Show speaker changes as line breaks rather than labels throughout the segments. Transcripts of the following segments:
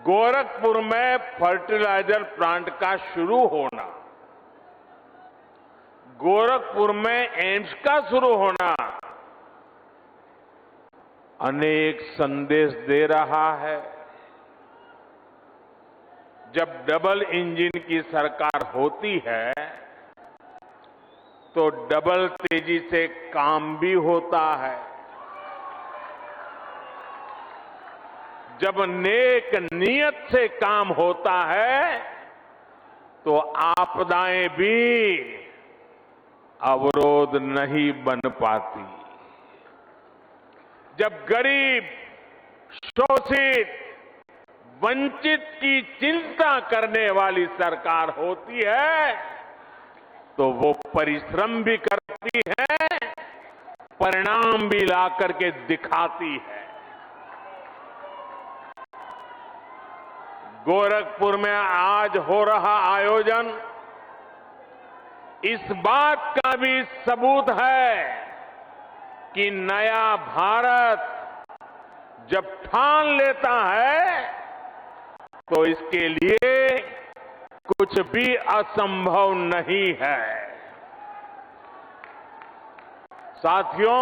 गोरखपुर में fertiliser plant का शुरू होना, गोरखपुर में एम्स का शुरू होना अनेक संदेश दे रहा है। जब डबल इंजन की सरकार होती है तो डबल तेजी से काम भी होता है। जब नेक नियत से काम होता है तो आपदाएं भी अवरोध नहीं बन पाती। जब गरीब, शोषित, वंचित की चिंता करने वाली सरकार होती है तो वो परिश्रम भी करती है, परिणाम भी ला करके दिखाती है। गोरखपुर में आज हो रहा आयोजन इस बात का भी सबूत है कि नया भारत जब ठान लेता है तो इसके लिए कुछ भी असंभव नहीं है। साथियों,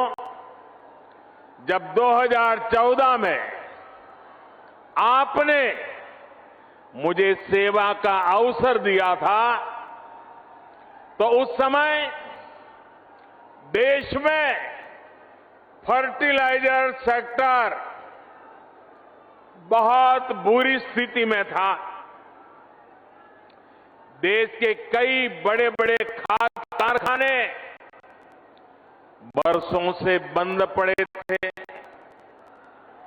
जब 2014 में आपने मुझे सेवा का अवसर दिया था तो उस समय देश में फर्टिलाइजर सेक्टर बहुत बुरी स्थिति में था। देश के कई बड़े बड़े खाद कारखाने बरसों से बंद पड़े थे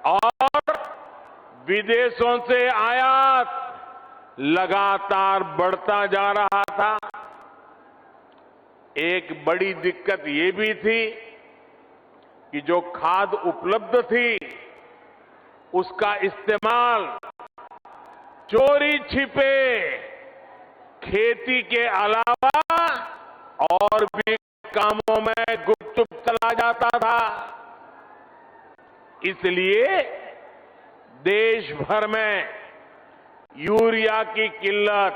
और विदेशों से आयात लगातार बढ़ता जा रहा था। एक बड़ी दिक्कत ये भी थी कि जो खाद उपलब्ध थी उसका इस्तेमाल चोरी छिपे खेती के अलावा और भी कामों में गुपचुप चला जाता था। इसलिए देश भर में यूरिया की किल्लत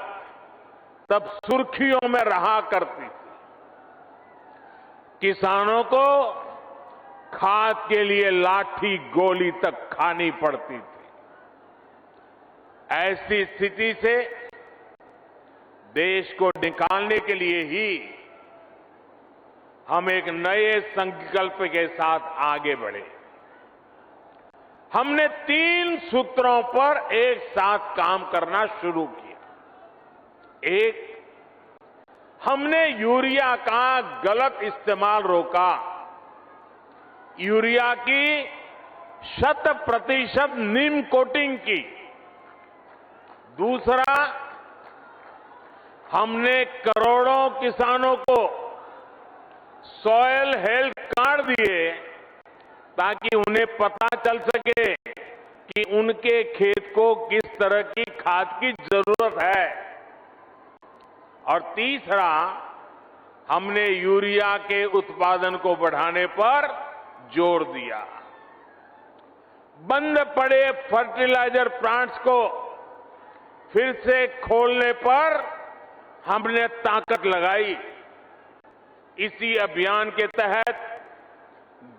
तब सुर्खियों में रहा करती थी। किसानों को खाद के लिए लाठी गोली तक खानी पड़ती थी। ऐसी स्थिति से देश को निकालने के लिए ही हम एक नए संकल्प के साथ आगे बढ़े। हमने 3 सूत्रों पर एक साथ काम करना शुरू किया। एक, हमने यूरिया का गलत इस्तेमाल रोका। यूरिया की 100% नीम कोटिंग की। दूसरा, हमने करोड़ों किसानों को सॉयल हेल्थ कार्ड दिए ताकि उन्हें पता चल सके कि उनके खेत को किस तरह की खाद की जरूरत है। और तीसरा, हमने यूरिया के उत्पादन को बढ़ाने पर जोर दिया। बंद पड़े फर्टिलाइजर प्लांट्स को फिर से खोलने पर हमने ताकत लगाई। इसी अभियान के तहत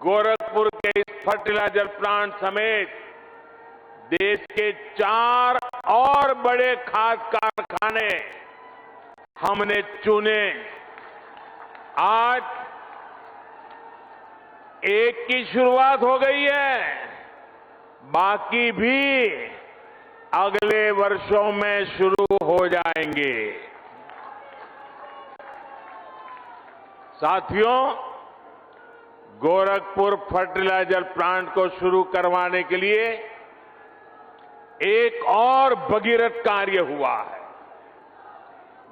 गोरखपुर के इस फर्टिलाइजर प्लांट समेत देश के 4 और बड़े खाद कारखाने हमने चुने। आज एक की शुरुआत हो गई है, बाकी भी अगले वर्षों में शुरू हो जाएंगे। साथियों, गोरखपुर फर्टिलाइजर प्लांट को शुरू करवाने के लिए एक और भगीरथ कार्य हुआ है।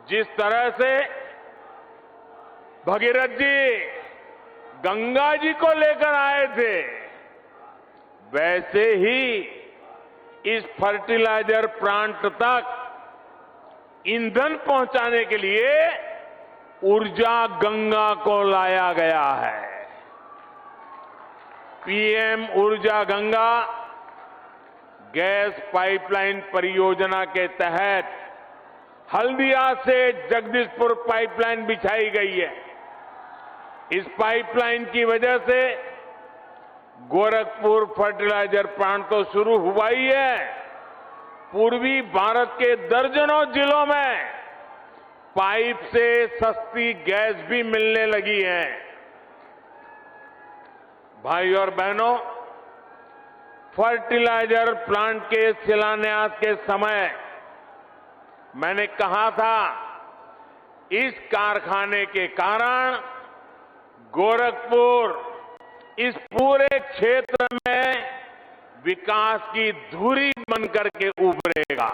जिस तरह से भगीरथ जी गंगा जी को लेकर आए थे, वैसे ही इस फर्टिलाइजर प्लांट तक ईंधन पहुंचाने के लिए ऊर्जा गंगा को लाया गया है। पीएम ऊर्जा गंगा गैस पाइपलाइन परियोजना के तहत हल्दिया से जगदीशपुर पाइपलाइन बिछाई गई है। इस पाइपलाइन की वजह से गोरखपुर फर्टिलाइजर प्लांट तो शुरू हुआ ही है, पूर्वी भारत के दर्जनों जिलों में पाइप से सस्ती गैस भी मिलने लगी है। भाई और बहनों, फर्टिलाइजर प्लांट के शिलान्यास के समय मैंने कहा था, इस कारखाने के कारण गोरखपुर इस पूरे क्षेत्र में विकास की धुरी बनकर के उभरेगा।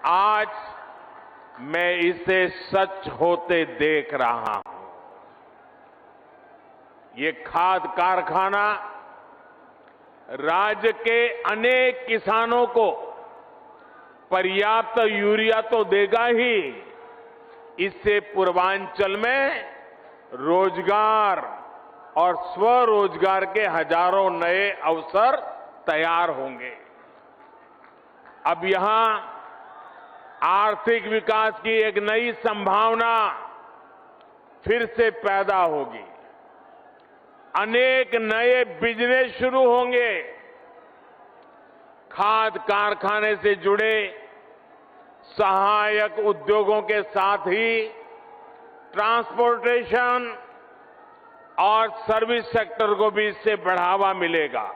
आज मैं इसे सच होते देख रहा हूं। ये खाद कारखाना राज्य के अनेक किसानों को पर्याप्त यूरिया तो देगा ही, इससे पूर्वांचल में रोजगार और स्वरोजगार के हजारों नए अवसर तैयार होंगे। अब यहां आर्थिक विकास की एक नई संभावना फिर से पैदा होगी। अनेक नए बिजनेस शुरू होंगे। खाद कारखाने से जुड़े सहायक उद्योगों के साथ ही ट्रांसपोर्टेशन और सर्विस सेक्टर को भी इससे बढ़ावा मिलेगा।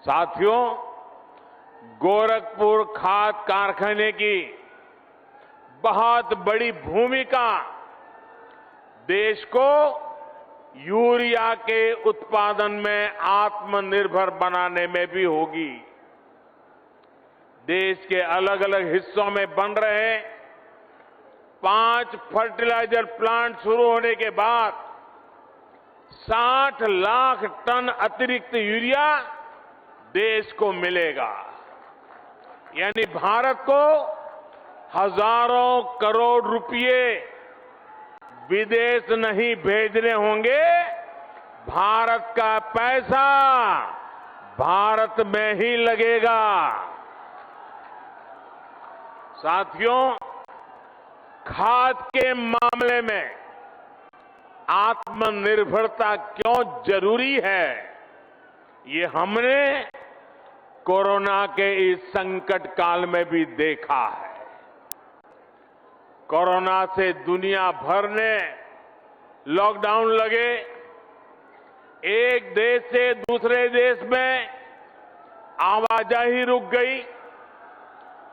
साथियों, गोरखपुर खाद कारखाने की बहुत बड़ी भूमिका देश को यूरिया के उत्पादन में आत्मनिर्भर बनाने में भी होगी। देश के अलग अलग हिस्सों में बन रहे 5 फर्टिलाइजर प्लांट शुरू होने के बाद 60 लाख टन अतिरिक्त यूरिया देश को मिलेगा। यानी भारत को हजारों करोड़ रुपए विदेश नहीं भेजने होंगे, भारत का पैसा भारत में ही लगेगा। साथियों, खाद के मामले में आत्मनिर्भरता क्यों जरूरी है, ये हमने कोरोना के इस संकट काल में भी देखा है। कोरोना से दुनिया भर ने लॉकडाउन लगे, एक देश से दूसरे देश में आवाजाही रुक गई,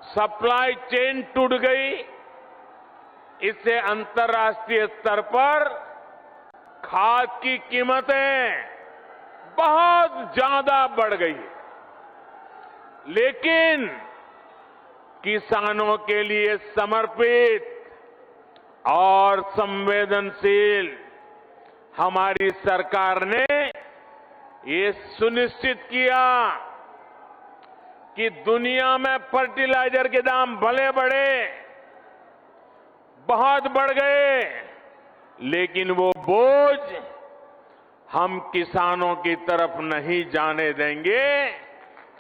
सप्लाई चेन टूट गई। इससे अंतर्राष्ट्रीय स्तर पर खाद की कीमतें बहुत ज्यादा बढ़ गई। लेकिन किसानों के लिए समर्पित और संवेदनशील हमारी सरकार ने ये सुनिश्चित किया कि दुनिया में फर्टिलाइजर के दाम भले बढ़े, बहुत बढ़ गए, लेकिन वो बोझ हम किसानों की तरफ नहीं जाने देंगे।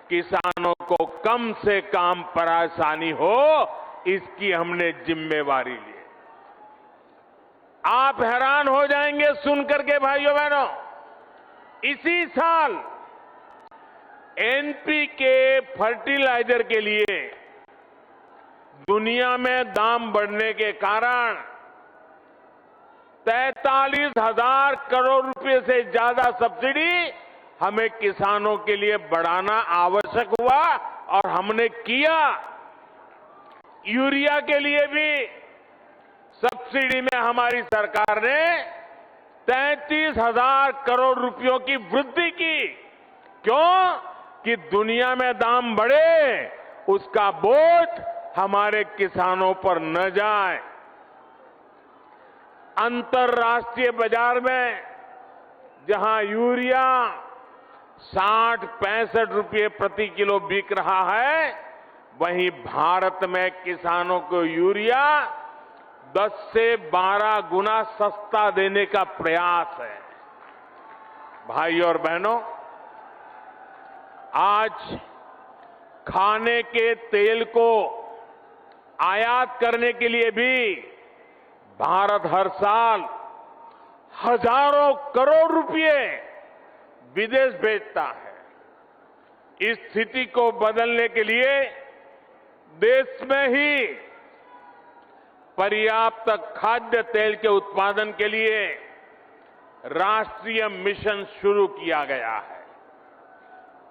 किसानों को कम से कम परेशानी हो, इसकी हमने जिम्मेवारी ली। आप हैरान हो जाएंगे सुनकर के भाइयों बहनों, इसी साल एनपीके फर्टिलाइजर के लिए दुनिया में दाम बढ़ने के कारण 43,000 करोड़ रुपए से ज्यादा सब्सिडी हमें किसानों के लिए बढ़ाना आवश्यक हुआ और हमने किया। यूरिया के लिए भी सब्सिडी में हमारी सरकार ने 33,000 करोड़ रुपयों की वृद्धि की। क्यों? कि दुनिया में दाम बढ़े, उसका बोझ हमारे किसानों पर न जाए। अंतर्राष्ट्रीय बाजार में जहां यूरिया 60-65 रुपए प्रति किलो बिक रहा है, वहीं भारत में किसानों को यूरिया 10 से 12 गुना सस्ता देने का प्रयास है। भाई और बहनों, आज खाने के तेल को आयात करने के लिए भी भारत हर साल हजारों करोड़ रुपए विदेश भेजता है। इस स्थिति को बदलने के लिए देश में ही पर्याप्त खाद्य तेल के उत्पादन के लिए राष्ट्रीय मिशन शुरू किया गया है।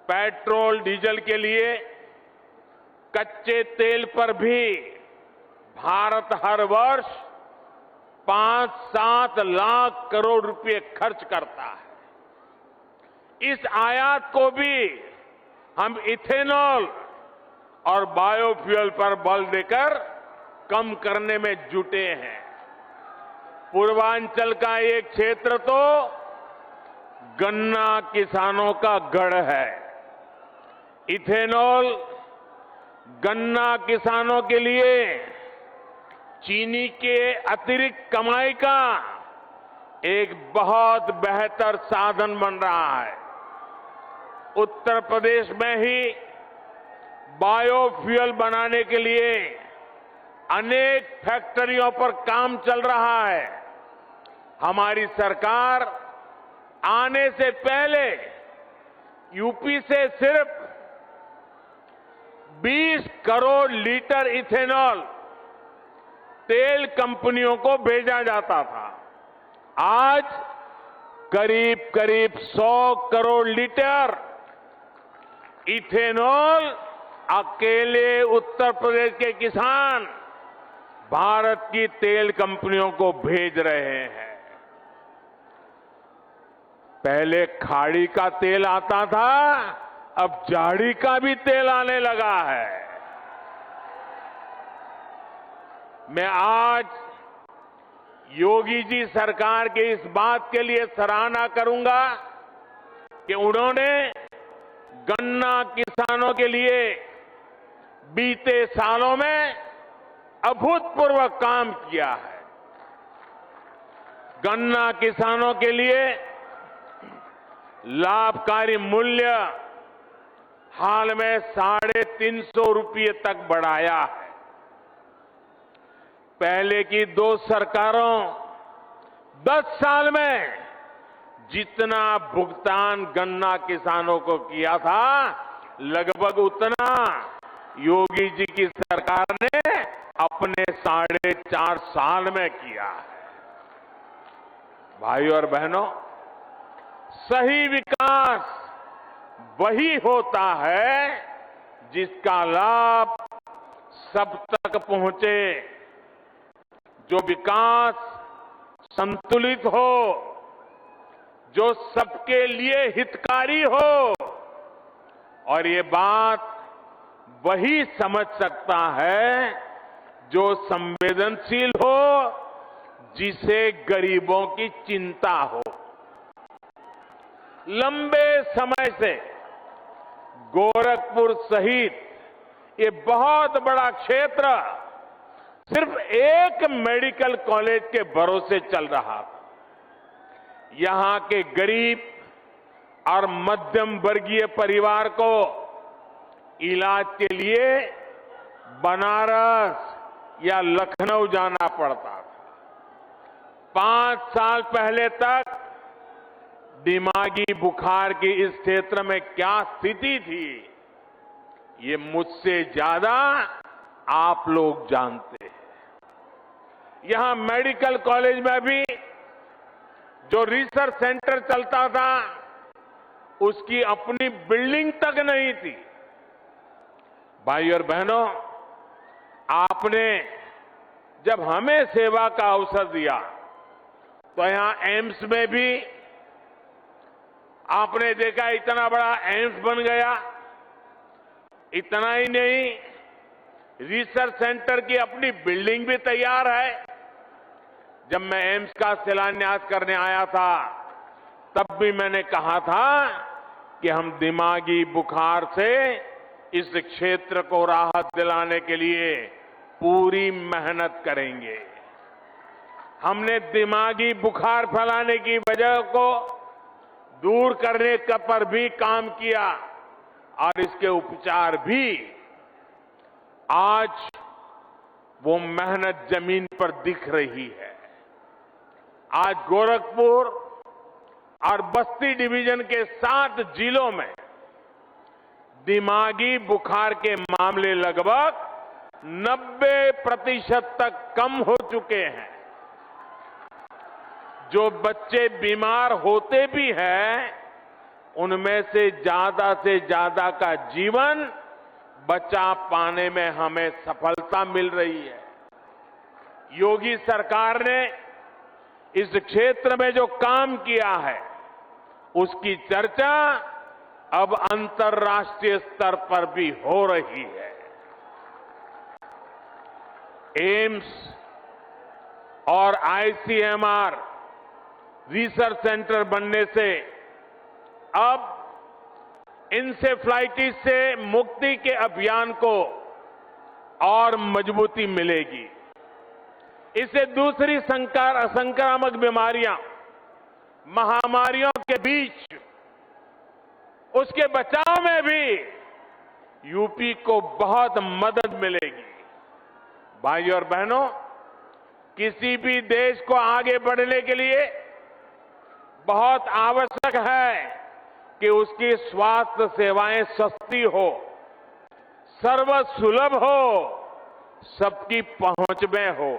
पेट्रोल डीजल के लिए कच्चे तेल पर भी भारत हर वर्ष 5-7 लाख करोड़ रुपए खर्च करता है। इस आयात को भी हम इथेनॉल और बायोफ्यूल पर बल देकर कम करने में जुटे हैं। पूर्वांचल का एक क्षेत्र तो गन्ना किसानों का गढ़ है। इथेनॉल गन्ना किसानों के लिए चीनी के अतिरिक्त कमाई का एक बहुत बेहतर साधन बन रहा है। उत्तर प्रदेश में ही बायोफ्यूल बनाने के लिए अनेक फैक्ट्रियों पर काम चल रहा है। हमारी सरकार आने से पहले यूपी से सिर्फ 20 करोड़ लीटर इथेनॉल तेल कंपनियों को भेजा जाता था। आज करीब करीब 100 करोड़ लीटर इथेनॉल अकेले उत्तर प्रदेश के किसान भारत की तेल कंपनियों को भेज रहे हैं। पहले खाड़ी का तेल आता था, अब झाड़ी का भी तेल आने लगा है। मैं आज योगी जी सरकार के इस बात के लिए सराहना करूंगा कि उन्होंने गन्ना किसानों के लिए बीते सालों में अभूतपूर्व काम किया है। गन्ना किसानों के लिए लाभकारी मूल्य हाल में 350 रुपये तक बढ़ाया है। पहले की 2 सरकारों 10 साल में जितना भुगतान गन्ना किसानों को किया था, लगभग उतना योगी जी की सरकार ने अपने 4.5 साल में किया है। भाइयों और बहनों, सही विकास वही होता है जिसका लाभ सब तक पहुंचे, जो विकास संतुलित हो, जो सबके लिए हितकारी हो। और ये बात वही समझ सकता है जो संवेदनशील हो, जिसे गरीबों की चिंता हो। लंबे समय से गोरखपुर सहित ये बहुत बड़ा क्षेत्र सिर्फ एक मेडिकल कॉलेज के भरोसे चल रहा था। यहां के गरीब और मध्यम वर्गीय परिवार को इलाज के लिए बनारस या लखनऊ जाना पड़ता था। 5 साल पहले तक दिमागी बुखार की इस क्षेत्र में क्या स्थिति थी, ये मुझसे ज्यादा आप लोग जानते हैं। यहां मेडिकल कॉलेज में भी जो रिसर्च सेंटर चलता था, उसकी अपनी बिल्डिंग तक नहीं थी। भाइयों और बहनों, आपने जब हमें सेवा का अवसर दिया तो यहां एम्स में भी आपने देखा इतना बड़ा एम्स बन गया। इतना ही नहीं, रिसर्च सेंटर की अपनी बिल्डिंग भी तैयार है। जब मैं एम्स का शिलान्यास करने आया था, तब भी मैंने कहा था कि हम दिमागी बुखार से इस क्षेत्र को राहत दिलाने के लिए पूरी मेहनत करेंगे। हमने दिमागी बुखार फैलाने की वजह को दूर करने पर भी काम किया और इसके उपचार भी आज वो मेहनत जमीन पर दिख रही है। आज गोरखपुर और बस्ती डिवीजन के 7 जिलों में दिमागी बुखार के मामले लगभग 90% तक कम हो चुके हैं। जो बच्चे बीमार होते भी हैं, उनमें से ज्यादा का जीवन बचा पाने में हमें सफलता मिल रही है। योगी सरकार ने इस क्षेत्र में जो काम किया है, उसकी चर्चा अब अंतर्राष्ट्रीय स्तर पर भी हो रही है। एम्स और आईसीएमआर रिसर्च सेंटर बनने से अब इंसेफ्लाइटिस से मुक्ति के अभियान को और मजबूती मिलेगी। इससे दूसरी संक्रामक बीमारियां, महामारियों के बीच उसके बचाव में भी यूपी को बहुत मदद मिलेगी। भाइयों और बहनों, किसी भी देश को आगे बढ़ने के लिए बहुत आवश्यक है कि उसकी स्वास्थ्य सेवाएं सस्ती हो, सर्वसुलभ हो, सबकी पहुंच में हो।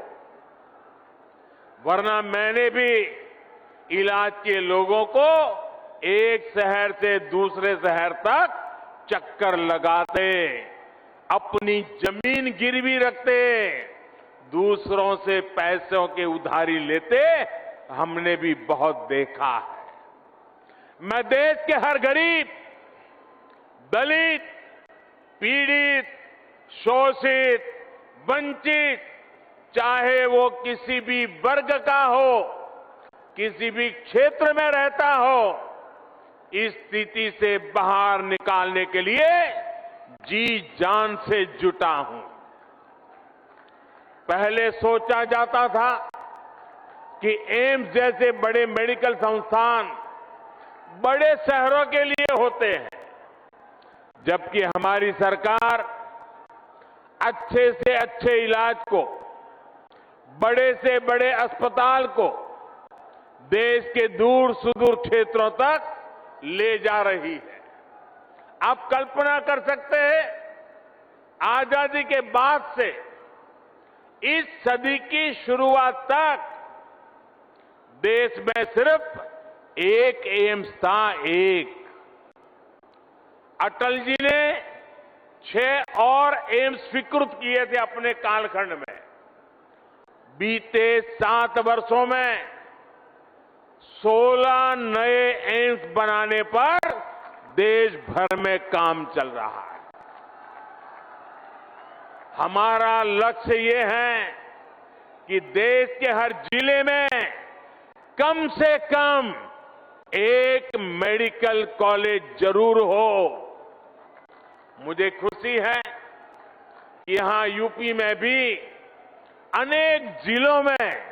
वरना मैंने भी इलाज के लोगों को एक शहर से दूसरे शहर तक चक्कर लगाते, अपनी जमीन गिरवी रखते, दूसरों से पैसों के उधारी लेते हमने भी बहुत देखा है। मैं देश के हर गरीब, दलित, पीड़ित, शोषित, वंचित, चाहे वो किसी भी वर्ग का हो, किसी भी क्षेत्र में रहता हो, इस स्थिति से बाहर निकालने के लिए जी जान से जुटा हूं। पहले सोचा जाता था कि एम्स जैसे बड़े मेडिकल संस्थान बड़े शहरों के लिए होते हैं, जबकि हमारी सरकार अच्छे से अच्छे इलाज को, बड़े से बड़े अस्पताल को देश के दूर सुदूर क्षेत्रों तक ले जा रही है। आप कल्पना कर सकते हैं, आजादी के बाद से इस सदी की शुरुआत तक देश में सिर्फ एक एम्स था, एक। अटल जी ने 6 और एम्स स्वीकृत किए थे अपने कालखंड में। बीते 7 वर्षों में 16 नए एम्स बनाने पर देश भर में काम चल रहा है। हमारा लक्ष्य ये है कि देश के हर जिले में कम से कम एक मेडिकल कॉलेज जरूर हो। मुझे खुशी है कि यहां यूपी में भी अनेक जिलों में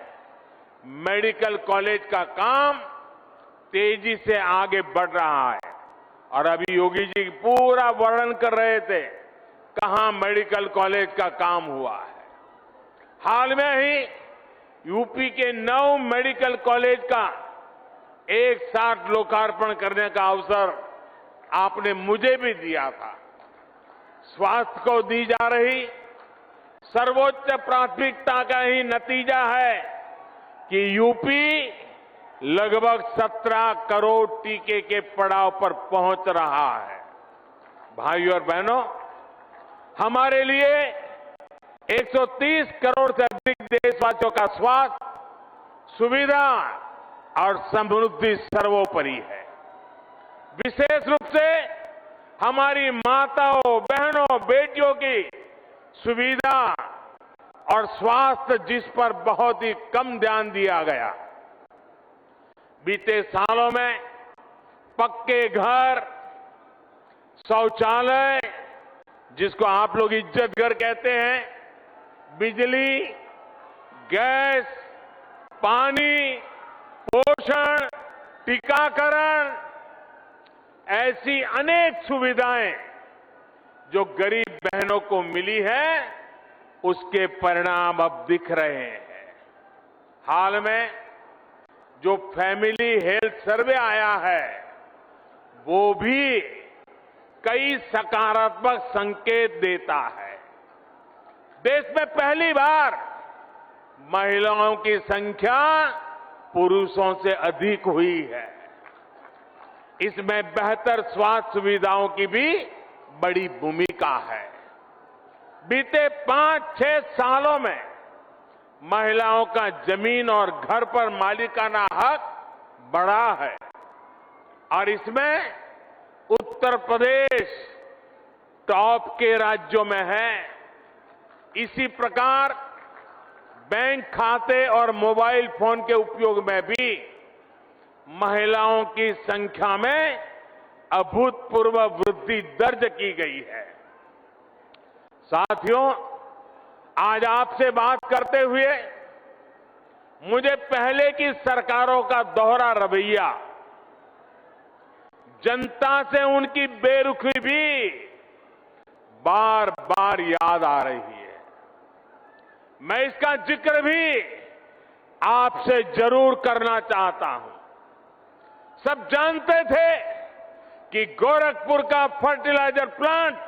मेडिकल कॉलेज का काम तेजी से आगे बढ़ रहा है। और अभी योगी जी पूरा वर्णन कर रहे थे कहां मेडिकल कॉलेज का काम हुआ है। हाल में ही यूपी के 9 मेडिकल कॉलेज का एक साथ लोकार्पण करने का अवसर आपने मुझे भी दिया था। स्वास्थ्य को दी जा रही सर्वोच्च प्राथमिकता का ही नतीजा है कि यूपी लगभग 17 करोड़ टीके के पड़ाव पर पहुंच रहा है। भाइयों और बहनों, हमारे लिए 130 करोड़ से अधिक देशवासियों का स्वास्थ्य, सुविधा और समृद्धि सर्वोपरि है। विशेष रूप से हमारी माताओं, बहनों, बेटियों की सुविधा और स्वास्थ्य, जिस पर बहुत ही कम ध्यान दिया गया। बीते सालों में पक्के घर, शौचालय, जिसको आप लोग इज्जत घर कहते हैं, बिजली, गैस, पानी, पोषण, टीकाकरण, ऐसी अनेक सुविधाएं जो गरीब बहनों को मिली है उसके परिणाम अब दिख रहे हैं। हाल में जो फैमिली हेल्थ सर्वे आया है वो भी कई सकारात्मक संकेत देता है। देश में पहली बार महिलाओं की संख्या पुरुषों से अधिक हुई है। इसमें बेहतर स्वास्थ्य सुविधाओं की भी बड़ी भूमिका है। बीते 5-6 सालों में महिलाओं का जमीन और घर पर मालिकाना हक बढ़ा है और इसमें उत्तर प्रदेश टॉप के राज्यों में है। इसी प्रकार बैंक खाते और मोबाइल फोन के उपयोग में भी महिलाओं की संख्या में अभूतपूर्व वृद्धि दर्ज की गई है। साथियों, आज आपसे बात करते हुए मुझे पहले की सरकारों का दोहरा रवैया, जनता से उनकी बेरुखी भी बार बार याद आ रही है। मैं इसका जिक्र भी आपसे जरूर करना चाहता हूं। सब जानते थे कि गोरखपुर का फर्टिलाइजर प्लांट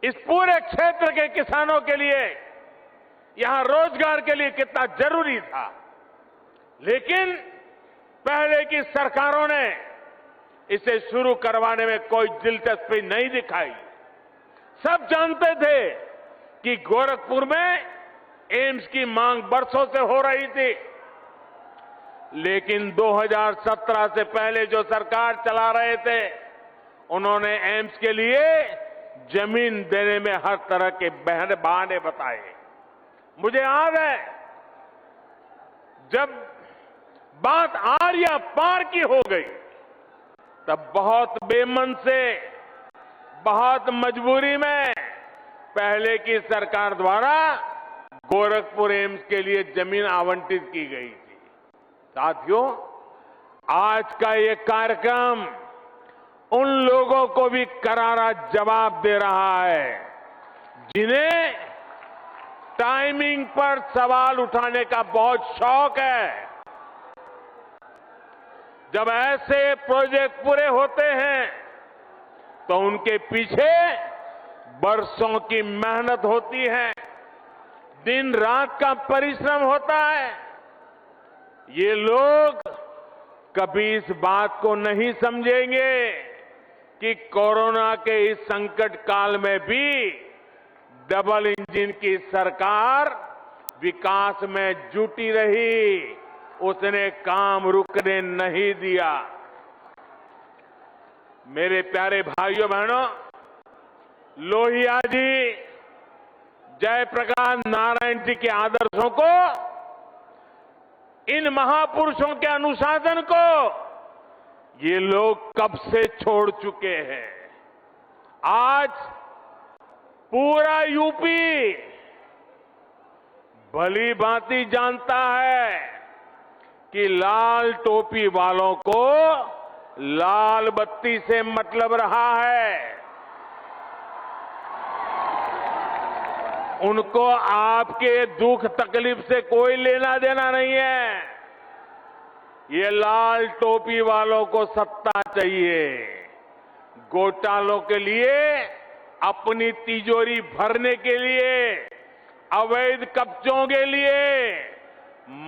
इस पूरे क्षेत्र के किसानों के लिए, यहां रोजगार के लिए कितना जरूरी था, लेकिन पहले की सरकारों ने इसे शुरू करवाने में कोई दिलचस्पी नहीं दिखाई। सब जानते थे कि गोरखपुर में एम्स की मांग बरसों से हो रही थी, लेकिन 2017 से पहले जो सरकार चला रहे थे उन्होंने एम्स के लिए जमीन देने में हर तरह के बहाने बताए। मुझे याद है जब बात आर्या पार की हो गई तब बहुत बेमन से, बहुत मजबूरी में पहले की सरकार द्वारा गोरखपुर एम्स के लिए जमीन आवंटित की गई थी। साथियों, आज का ये कार्यक्रम उन लोगों को भी करारा जवाब दे रहा है जिन्हें टाइमिंग पर सवाल उठाने का बहुत शौक है। जब ऐसे प्रोजेक्ट पूरे होते हैं तो उनके पीछे बरसों की मेहनत होती है, दिन रात का परिश्रम होता है। ये लोग कभी इस बात को नहीं समझेंगे कि कोरोना के इस संकट काल में भी डबल इंजन की सरकार विकास में जुटी रही, उसने काम रुकने नहीं दिया। मेरे प्यारे भाइयों बहनों, लोहिया जी, जयप्रकाश नारायण जी के आदर्शों को, इन महापुरुषों के अनुशासन को ये लोग कब से छोड़ चुके हैं। आज पूरा यूपी भली भांति जानता है कि लाल टोपी वालों को लाल बत्ती से मतलब रहा है। उनको आपके दुख तकलीफ से कोई लेना देना नहीं है। ये लाल टोपी वालों को सत्ता चाहिए, घोटालों के लिए, अपनी तिजोरी भरने के लिए, अवैध कब्जों के लिए,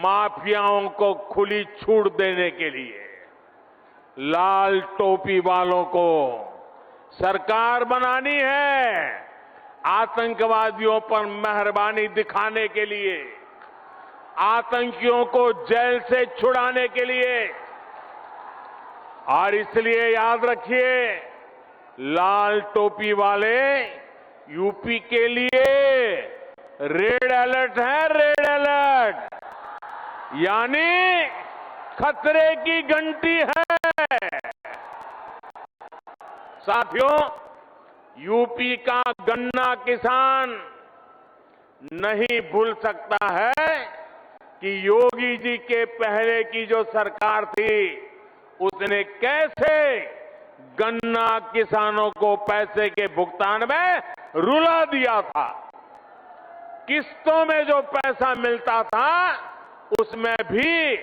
माफियाओं को खुली छूट देने के लिए। लाल टोपी वालों को सरकार बनानी है आतंकवादियों पर मेहरबानी दिखाने के लिए, आतंकियों को जेल से छुड़ाने के लिए। और इसलिए याद रखिए, लाल टोपी वाले यूपी के लिए रेड अलर्ट है, रेड अलर्ट, यानी खतरे की घंटी है। साथियों, यूपी का गन्ना किसान नहीं भूल सकता है कि योगी जी के पहले की जो सरकार थी उसने कैसे गन्ना किसानों को पैसे के भुगतान में रुला दिया था। किस्तों में जो पैसा मिलता था उसमें भी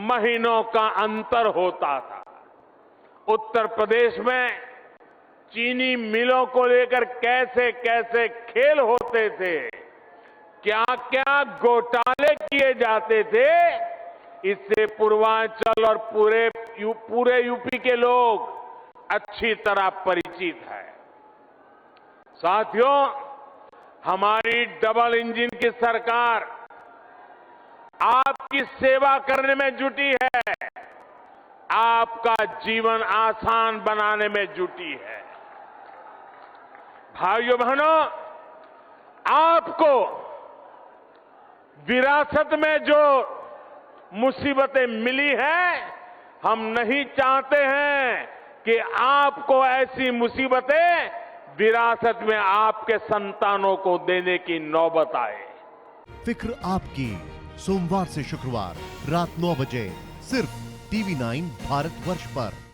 महीनों का अंतर होता था। उत्तर प्रदेश में चीनी मिलों को लेकर कैसे कैसे खेल होते थे, क्या क्या घोटाले किए जाते थे, इससे पूर्वांचल और पूरे यूपी के लोग अच्छी तरह परिचित है। साथियों, हमारी डबल इंजन की सरकार आपकी सेवा करने में जुटी है, आपका जीवन आसान बनाने में जुटी है। भाइयों बहनों, आपको विरासत में जो मुसीबतें मिली हैं, हम नहीं चाहते हैं कि आपको ऐसी मुसीबतें विरासत में आपके संतानों को देने की नौबत आए।
फिक्र आपकी, सोमवार से शुक्रवार रात 9 बजे सिर्फ TV9 भारतवर्ष पर।